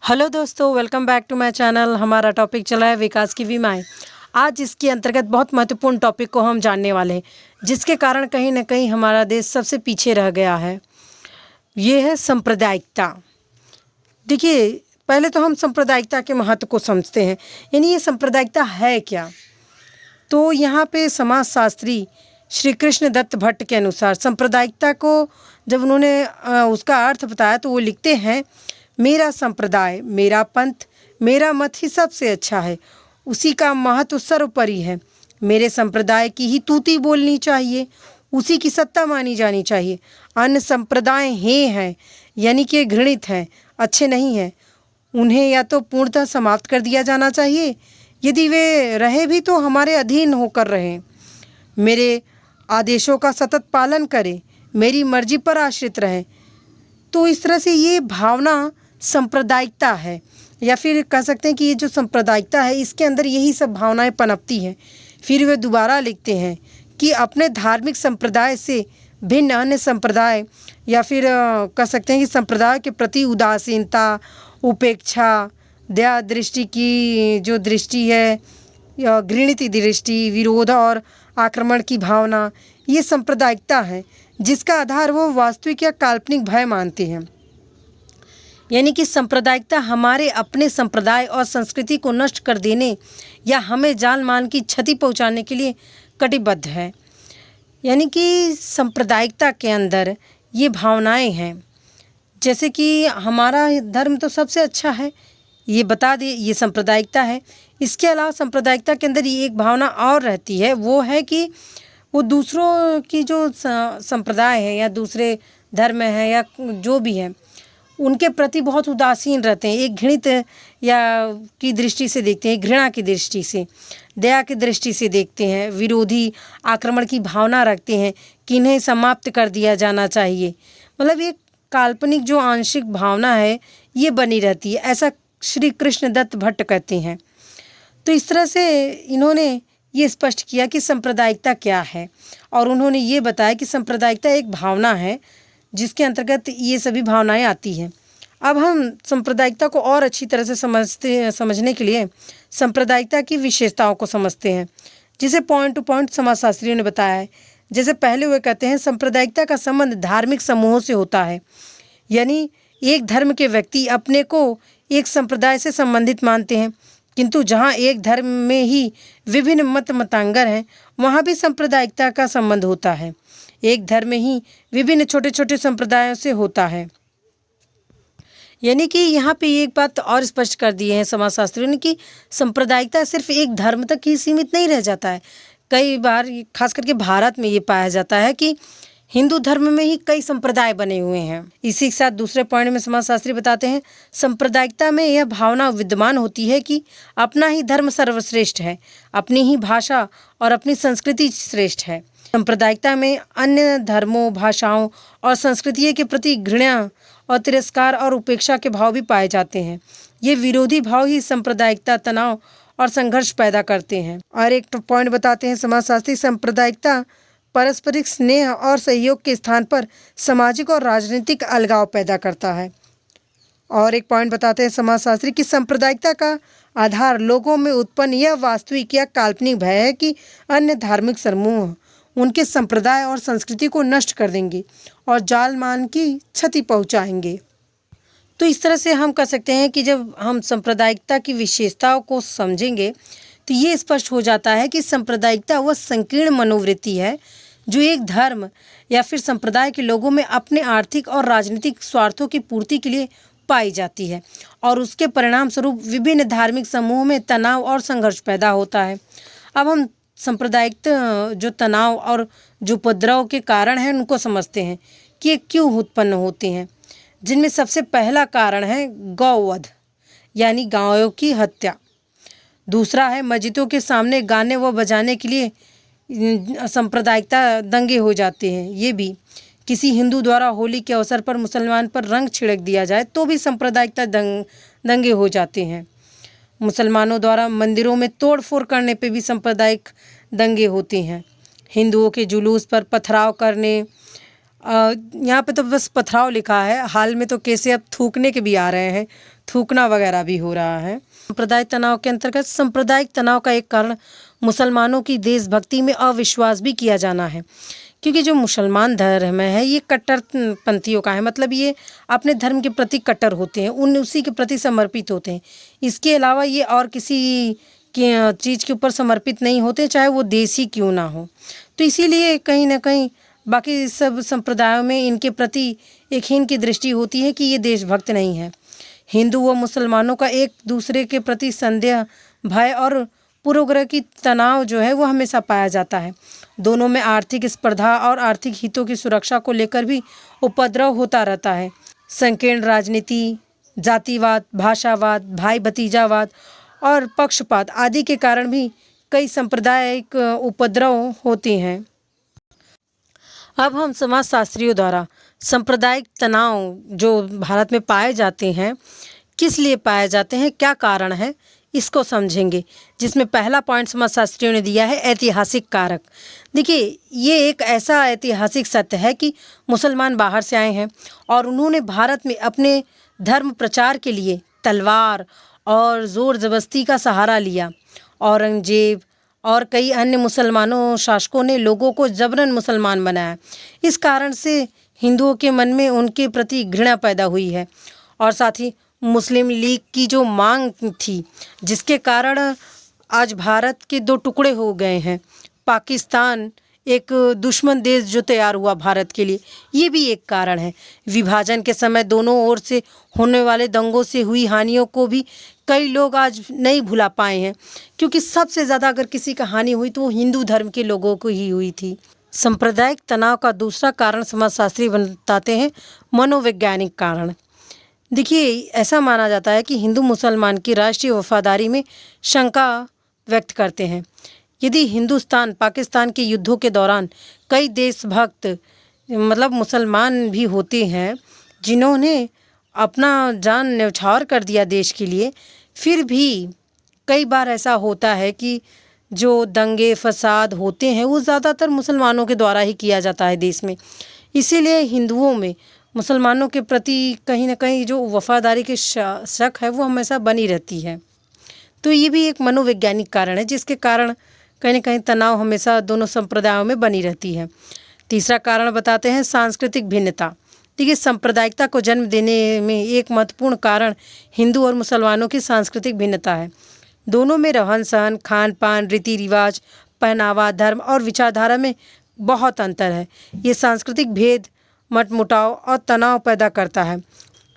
Hello दोस्तों, welcome back to my channel. हमारा topic चला है विकास की विमाएँ। आज इसके अंतर्गत बहुत महत्वपूर्ण टॉपिक को हम जानने वाले हैं, जिसके कारण कहीं ना कहीं हमारा देश सबसे पीछे रह गया है। ये है सांप्रदायिकता। देखिए, पहले तो हम सांप्रदायिकता के महत्व को समझते हैं, यानी ये सांप्रदायिकता है क्या। तो यहाँ पे समाजशास्त्री श्री कृष्ण दत्त भट्ट के अनुसार सांप्रदायिकता को जब उन्होंने उसका अर्थ बताया तो वो लिखते हैं, मेरा संप्रदाय, मेरा पंथ, मेरा मत ही सबसे अच्छा है, उसी का महत्व सर्वोपरि है। मेरे संप्रदाय की ही तूती बोलनी चाहिए, उसी की सत्ता मानी जानी चाहिए। अन्य संप्रदाय हैं यानी कि घृणित हैं, अच्छे नहीं हैं, उन्हें या तो पूर्णतः समाप्त कर दिया जाना चाहिए, यदि वे रहे भी तो हमारे अधीन होकर रहें, मेरे आदेशों का सतत पालन करें, मेरी मर्जी पर आश्रित रहें। तो इस तरह से ये भावना सांप्रदायिकता है, या फिर कह सकते हैं कि ये जो सांप्रदायिकता है इसके अंदर यही सब भावनाएं पनपती हैं। फिर वे दोबारा लिखते हैं कि अपने धार्मिक संप्रदाय से भिन्न अन्य संप्रदाय, या फिर कह सकते हैं कि संप्रदाय के प्रति उदासीनता, उपेक्षा, दया दृष्टि की जो दृष्टि है, या घृणित दृष्टि, विरोध और आक्रमण की भावना, ये सांप्रदायिकता है, जिसका आधार वो वास्तविक या काल्पनिक भय मानते हैं। यानी कि सांप्रदायिकता हमारे अपने संप्रदाय और संस्कृति को नष्ट कर देने या हमें जान मान की क्षति पहुंचाने के लिए कटिबद्ध है। यानी कि सांप्रदायिकता के अंदर ये भावनाएं हैं, जैसे कि हमारा धर्म तो सबसे अच्छा है, ये बता दे, ये सांप्रदायिकता है। इसके अलावा सांप्रदायिकता के अंदर ये एक भावना और रहती है, वो है कि वो दूसरों की जो संप्रदाय है या दूसरे धर्म है या जो भी है, उनके प्रति बहुत उदासीन रहते हैं, एक घृणित या की दृष्टि से देखते हैं, घृणा की दृष्टि से, दया की दृष्टि से देखते हैं, विरोधी आक्रमण की भावना रखते हैं कि इन्हें समाप्त कर दिया जाना चाहिए। मतलब ये काल्पनिक जो आंशिक भावना है ये बनी रहती है, ऐसा श्री कृष्ण दत्त भट्ट कहते हैं। तो इस तरह से इन्होंने ये स्पष्ट किया कि सांप्रदायिकता क्या है, और उन्होंने ये बताया कि सांप्रदायिकता एक भावना है जिसके अंतर्गत ये सभी भावनाएं आती हैं। अब हम सांप्रदायिकता को और अच्छी तरह से समझने के लिए सांप्रदायिकता की विशेषताओं को समझते हैं, जिसे पॉइंट टू पॉइंट समाजशास्त्रियों ने बताया है। जैसे पहले वे कहते हैं, सांप्रदायिकता का संबंध धार्मिक समूहों से होता है, यानी एक धर्म के व्यक्ति अपने को एक संप्रदाय से संबंधित मानते हैं, किंतु जहाँ एक धर्म में ही विभिन्न मतांतर हैं, वहाँ भी सांप्रदायिकता का संबंध होता है। एक धर्म में ही विभिन्न छोटे छोटे संप्रदायों से होता है। यानी कि यहाँ पे एक बात और स्पष्ट कर दी है समाजशास्त्रियों ने कि सांप्रदायिकता सिर्फ एक धर्म तक ही सीमित नहीं रह जाता है। कई बार खास करके भारत में ये पाया जाता है कि हिंदू धर्म में ही कई संप्रदाय बने हुए हैं। इसी के साथ दूसरे पॉइंट में समाजशास्त्री बताते हैं, सांप्रदायिकता में यह भावना विद्यमान होती है कि अपना ही धर्म सर्वश्रेष्ठ है, अपनी ही भाषा और अपनी संस्कृति श्रेष्ठ है। सांप्रदायिकता में अन्य धर्मों, भाषाओं और संस्कृतियों के प्रति घृणा और तिरस्कार और उपेक्षा के भाव भी पाए जाते हैं। ये विरोधी भाव ही सांप्रदायिकता तनाव और संघर्ष पैदा करते हैं। और एक पॉइंट बताते हैं समाजशास्त्री, सांप्रदायिकता पारस्परिक स्नेह और सहयोग के स्थान पर सामाजिक और राजनीतिक अलगाव पैदा करता है। और एक पॉइंट बताते हैं समाजशास्त्री कि सांप्रदायिकता का आधार लोगों में उत्पन्न यह वास्तविक या काल्पनिक भय है कि अन्य धार्मिक समूह उनके संप्रदाय और संस्कृति को नष्ट कर देंगे और जान मान की क्षति पहुंचाएंगे। तो इस तरह से हम कह सकते हैं कि जब हम सांप्रदायिकता की विशेषताओं को समझेंगे तो ये स्पष्ट हो जाता है कि सांप्रदायिकता वह संकीर्ण मनोवृत्ति है जो एक धर्म या फिर संप्रदाय के लोगों में अपने आर्थिक और राजनीतिक स्वार्थों की पूर्ति के लिए पाई जाती है, और उसके परिणाम स्वरूप विभिन्न धार्मिक समूहों में तनाव और संघर्ष पैदा होता है। अब हम सांप्रदायिक जो तनाव और जो उपद्रव के कारण हैं उनको समझते हैं कि ये क्यों उत्पन्न होते हैं, जिनमें सबसे पहला कारण है गौवध यानी गायों की हत्या। दूसरा है मस्जिदों के सामने गाने व बजाने के लिए सांप्रदायिकता दंगे हो जाते हैं। ये भी किसी हिंदू द्वारा होली के अवसर पर मुसलमान पर रंग छिड़क दिया जाए तो भी सांप्रदायिकता दंगे हो जाते हैं। मुसलमानों द्वारा मंदिरों में तोड़फोड़ करने पे भी सांप्रदायिक दंगे होते हैं। हिंदुओं के जुलूस पर पथराव करने यहाँ पे तो बस पथराव लिखा है, हाल में तो कैसे अब थूकने के भी आ रहे हैं, थूकना वगैरह भी हो रहा है। सांप्रदायिक तनाव के अंतर्गत सांप्रदायिक तनाव का एक कारण मुसलमानों की देशभक्ति में अविश्वास भी किया जाना है, क्योंकि जो मुसलमान धर्म है ये कट्टरपंथियों का है, मतलब ये अपने धर्म के प्रति कट्टर होते हैं, उसी के प्रति समर्पित होते हैं। इसके अलावा ये और किसी के चीज़ के ऊपर समर्पित नहीं होते, चाहे वो देश ही क्यों ना हो। तो इसीलिए कहीं ना कहीं बाकी सब संप्रदायों में इनके प्रति एक हीन की दृष्टि होती है कि ये देशभक्त नहीं है। हिंदू व मुसलमानों का एक दूसरे के प्रति संदेह, भय और पूर्वग्रह की तनाव जो है वो हमेशा पाया जाता है। दोनों में आर्थिक स्पर्धा और आर्थिक हितों की सुरक्षा को लेकर भी उपद्रव होता रहता है। संकीर्ण राजनीति, जातिवाद, भाषावाद, भाई भतीजावाद और पक्षपात आदि के कारण भी कई सांप्रदायिक उपद्रव होते हैं। अब हम समाजशास्त्रियों द्वारा सांप्रदायिक तनाव जो भारत में पाए जाते हैं, किस लिए पाए जाते हैं, क्या कारण है, इसको समझेंगे। जिसमें पहला पॉइंट समाजशास्त्रियों ने दिया है ऐतिहासिक कारक। देखिए, ये एक ऐसा ऐतिहासिक सत्य है कि मुसलमान बाहर से आए हैं और उन्होंने भारत में अपने धर्म प्रचार के लिए तलवार और ज़ोर ज़बरदस्ती का सहारा लिया। औरंगजेब और कई अन्य मुसलमानों शासकों ने लोगों को जबरन मुसलमान बनाया। इस कारण से हिंदुओं के मन में उनके प्रति घृणा पैदा हुई है, और साथ ही मुस्लिम लीग की जो मांग थी, जिसके कारण आज भारत के दो टुकड़े हो गए हैं। पाकिस्तान एक दुश्मन देश जो तैयार हुआ भारत के लिए, ये भी एक कारण है। विभाजन के समय दोनों ओर से होने वाले दंगों से हुई हानियों को भी कई लोग आज नहीं भुला पाए हैं, क्योंकि सबसे ज़्यादा अगर किसी का हानि हुई तो वो हिंदू धर्म के लोगों को ही हुई थी। सांप्रदायिक तनाव का दूसरा कारण समाजशास्त्री बताते हैं मनोवैज्ञानिक कारण। देखिए, ऐसा माना जाता है कि हिंदू मुसलमान की राष्ट्रीय वफादारी में शंका व्यक्त करते हैं। यदि हिंदुस्तान पाकिस्तान के युद्धों के दौरान कई देशभक्त मतलब मुसलमान भी होते हैं जिन्होंने अपना जान न्यौछावर कर दिया देश के लिए, फिर भी कई बार ऐसा होता है कि जो दंगे फसाद होते हैं वो ज़्यादातर मुसलमानों के द्वारा ही किया जाता है देश में। इसीलिए हिंदुओं में मुसलमानों के प्रति कहीं ना कहीं जो वफादारी की शक है वो हमेशा बनी रहती है। तो ये भी एक मनोवैज्ञानिक कारण है जिसके कारण कहीं ना कहीं तनाव हमेशा दोनों संप्रदायों में बनी रहती है। तीसरा कारण बताते हैं सांस्कृतिक भिन्नता। देखिए, सांप्रदायिकता को जन्म देने में एक महत्वपूर्ण कारण हिंदू और मुसलमानों की सांस्कृतिक भिन्नता है। दोनों में रहन सहन, खान पान, रीति रिवाज, पहनावा, धर्म और विचारधारा में बहुत अंतर है। ये सांस्कृतिक भेद मतमुटाव और तनाव पैदा करता है।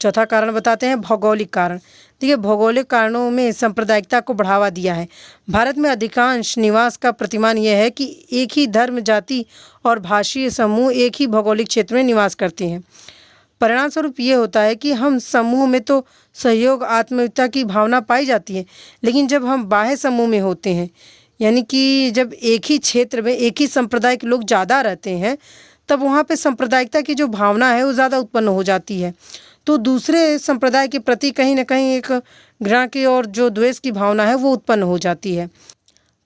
चौथा कारण बताते हैं भौगोलिक कारण। देखिए, भौगोलिक कारणों में सांप्रदायिकता को बढ़ावा दिया है। भारत में अधिकांश निवास का प्रतिमान यह है कि एक ही धर्म, जाति और भाषीय समूह एक ही भौगोलिक क्षेत्र में निवास करते हैं। परिणाम स्वरूप ये होता है कि हम समूह में तो सहयोग, आत्मीयता की भावना पाई जाती है, लेकिन जब हम बाह्य समूह में होते हैं, यानी कि जब एक ही क्षेत्र में एक ही संप्रदाय के लोग ज़्यादा रहते हैं, तब वहाँ पे सांप्रदायिकता की जो भावना है वो ज़्यादा उत्पन्न हो जाती है। तो दूसरे संप्रदाय के प्रति कहीं ना कहीं एक घृणा की और जो द्वेष की भावना है वो उत्पन्न हो जाती है।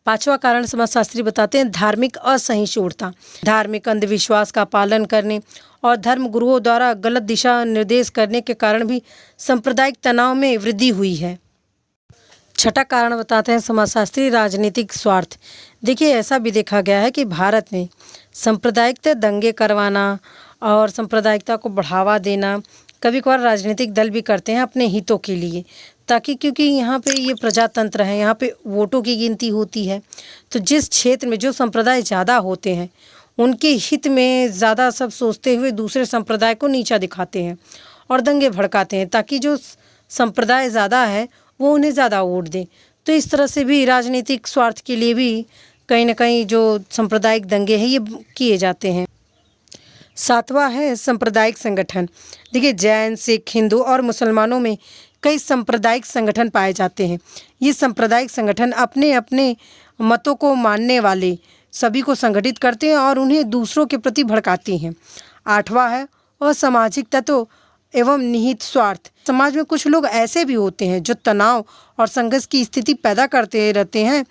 पांचवा कारण समाजशास्त्री बताते हैं धार्मिक असहिष्णुता। धार्मिक अंधविश्वास का पालन करने और धर्म गुरुओं द्वारा गलत दिशा निर्देश करने के कारण भी सांप्रदायिक तनाव में वृद्धि हुई है। छठा कारण बताते हैं समाजशास्त्री राजनीतिक स्वार्थ। देखिए, ऐसा भी देखा गया है कि भारत में सांप्रदायिकता दंगे करवाना और सांप्रदायिकता को बढ़ावा देना कभी कभार राजनीतिक दल भी करते हैं अपने हितों के लिए, ताकि क्योंकि यहाँ पे ये प्रजातंत्र है, यहाँ पे वोटों की गिनती होती है, तो जिस क्षेत्र में जो संप्रदाय ज़्यादा होते हैं उनके हित में ज़्यादा सब सोचते हुए दूसरे संप्रदाय को नीचा दिखाते हैं और दंगे भड़काते हैं, ताकि जो संप्रदाय ज़्यादा है वो उन्हें ज़्यादा वोट दें। तो इस तरह से भी राजनीतिक स्वार्थ के लिए भी कहीं ना कहीं जो सांप्रदायिक दंगे हैं ये किए जाते हैं। सातवां है सांप्रदायिक संगठन। देखिए, जैन, सिख, हिंदू और मुसलमानों में कई सांप्रदायिक संगठन पाए जाते हैं। ये सांप्रदायिक संगठन अपने अपने मतों को मानने वाले सभी को संगठित करते हैं और उन्हें दूसरों के प्रति भड़काते हैं। आठवां है असामाजिक तत्व एवं निहित स्वार्थ। समाज में कुछ लोग ऐसे भी होते हैं जो तनाव और संघर्ष की स्थिति पैदा करते रहते हैं,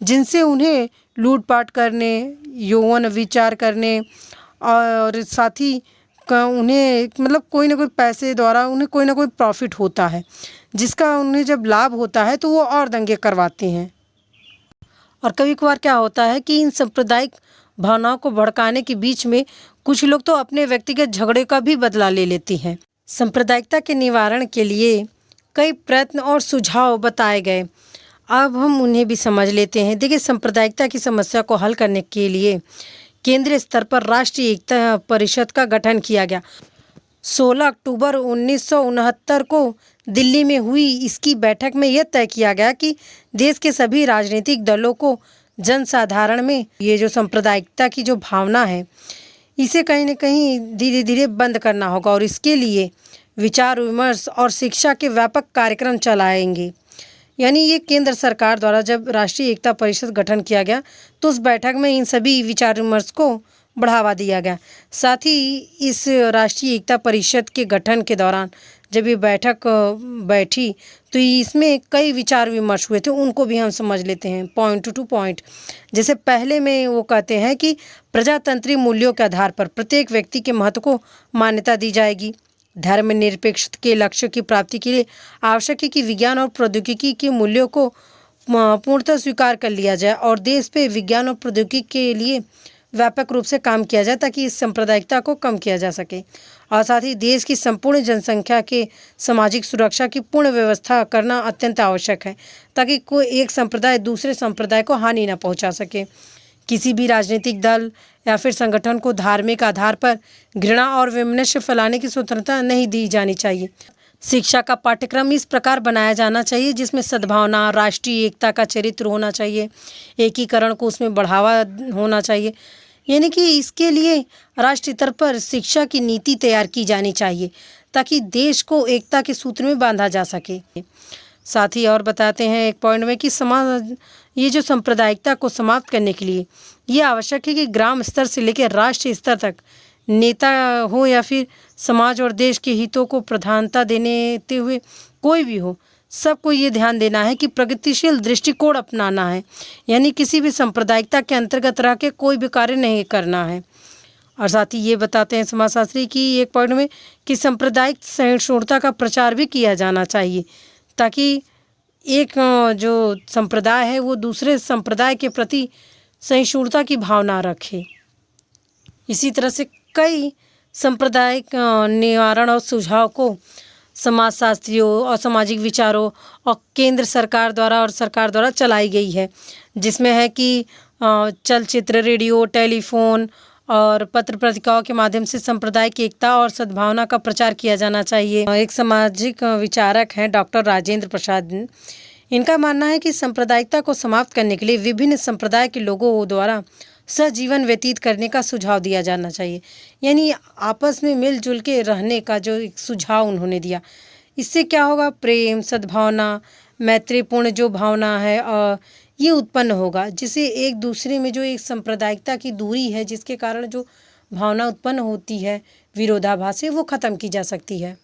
जिनसे उन्हें लूटपाट करने, यौन विचार करने और साथ ही उन्हें मतलब कोई ना कोई पैसे द्वारा उन्हें कोई ना कोई प्रॉफिट होता है, जिसका उन्हें जब लाभ होता है तो वो और दंगे करवाते हैं। और कभी कभार क्या होता है कि इन सांप्रदायिक भावनाओं को भड़काने के बीच में कुछ लोग तो अपने व्यक्तिगत झगड़े का भी बदला ले लेते हैं। सांप्रदायिकता के निवारण के लिए कई प्रयत्न और सुझाव बताए गए। अब हम उन्हें भी समझ लेते हैं। देखिए, सांप्रदायिकता की समस्या को हल करने के लिए केंद्रीय स्तर पर राष्ट्रीय एकता परिषद का गठन किया गया। 16 अक्टूबर 1969 को दिल्ली में हुई इसकी बैठक में यह तय किया गया कि देश के सभी राजनीतिक दलों को जनसाधारण में ये जो सांप्रदायिकता की जो भावना है, इसे कहीं न कहीं धीरे धीरे बंद करना होगा और इसके लिए विचार विमर्श और शिक्षा के व्यापक कार्यक्रम चलाएंगे। यानी ये केंद्र सरकार द्वारा जब राष्ट्रीय एकता परिषद गठन किया गया तो उस बैठक में इन सभी विचार विमर्श को बढ़ावा दिया गया। साथ ही इस राष्ट्रीय एकता परिषद के गठन के दौरान जब ये बैठक बैठी तो इसमें कई विचार विमर्श हुए थे, उनको भी हम समझ लेते हैं पॉइंट टू पॉइंट। जैसे पहले में वो कहते हैं कि प्रजातंत्री मूल्यों के आधार पर प्रत्येक व्यक्ति के महत्व को मान्यता दी जाएगी। धर्मनिरपेक्षता के लक्ष्य की प्राप्ति के लिए आवश्यक है कि विज्ञान और प्रौद्योगिकी के मूल्यों को पूर्णतः स्वीकार कर लिया जाए और देश पे विज्ञान और प्रौद्योगिकी के लिए व्यापक रूप से काम किया जाए ताकि इस सांप्रदायिकता को कम किया जा सके। और साथ ही देश की संपूर्ण जनसंख्या के सामाजिक सुरक्षा की पूर्ण व्यवस्था करना अत्यंत आवश्यक है ताकि कोई एक संप्रदाय दूसरे संप्रदाय को हानि न पहुंचा सके। किसी भी राजनीतिक दल या फिर संगठन को धार्मिक आधार पर घृणा और वैमनस्य फैलाने की स्वतंत्रता नहीं दी जानी चाहिए। शिक्षा का पाठ्यक्रम इस प्रकार बनाया जाना चाहिए जिसमें सद्भावना, राष्ट्रीय एकता का चरित्र होना चाहिए, एकीकरण को उसमें बढ़ावा होना चाहिए। यानी कि इसके लिए राष्ट्रीय स्तर पर शिक्षा की नीति तैयार की जानी चाहिए ताकि देश को एकता के सूत्र में बांधा जा सके। साथ ही और बताते हैं एक पॉइंट में कि समाज ये जो सांप्रदायिकता को समाप्त करने के लिए ये आवश्यक है कि ग्राम स्तर से लेकर राष्ट्रीय स्तर तक नेता हो या फिर समाज और देश के हितों को प्रधानता देते हुए कोई भी हो, सबको ये ध्यान देना है कि प्रगतिशील दृष्टिकोण अपनाना है। यानी किसी भी सांप्रदायिकता के अंतर्गत रह के कोई भी कार्य नहीं करना है। और साथ ही ये बताते हैं समाजशास्त्री की एक पॉइंट में कि सांप्रदायिक सहिष्णुता का प्रचार भी किया जाना चाहिए ताकि एक जो संप्रदाय है वो दूसरे संप्रदाय के प्रति सहिष्णुता की भावना रखे। इसी तरह से कई सांप्रदायिक निवारण और सुझाव को समाजशास्त्रियों और सामाजिक विचारों और केंद्र सरकार द्वारा चलाई गई है, जिसमें है कि चलचित्र, रेडियो, टेलीफोन और पत्र पत्रिकाओं के माध्यम से सांप्रदायिक एकता और सद्भावना का प्रचार किया जाना चाहिए। एक सामाजिक विचारक हैं डॉक्टर राजेंद्र प्रसाद। इनका मानना है कि सांप्रदायिकता को समाप्त करने के लिए विभिन्न संप्रदाय के लोगों द्वारा सहजीवन व्यतीत करने का सुझाव दिया जाना चाहिए। यानी आपस में मिलजुल के रहने का जो एक सुझाव उन्होंने दिया, इससे क्या होगा, प्रेम, सद्भावना, मैत्रीपूर्ण जो भावना है ये उत्पन्न होगा, जिससे एक दूसरे में जो एक सांप्रदायिकता की दूरी है जिसके कारण जो भावना उत्पन्न होती है विरोधाभास से, वो ख़त्म की जा सकती है।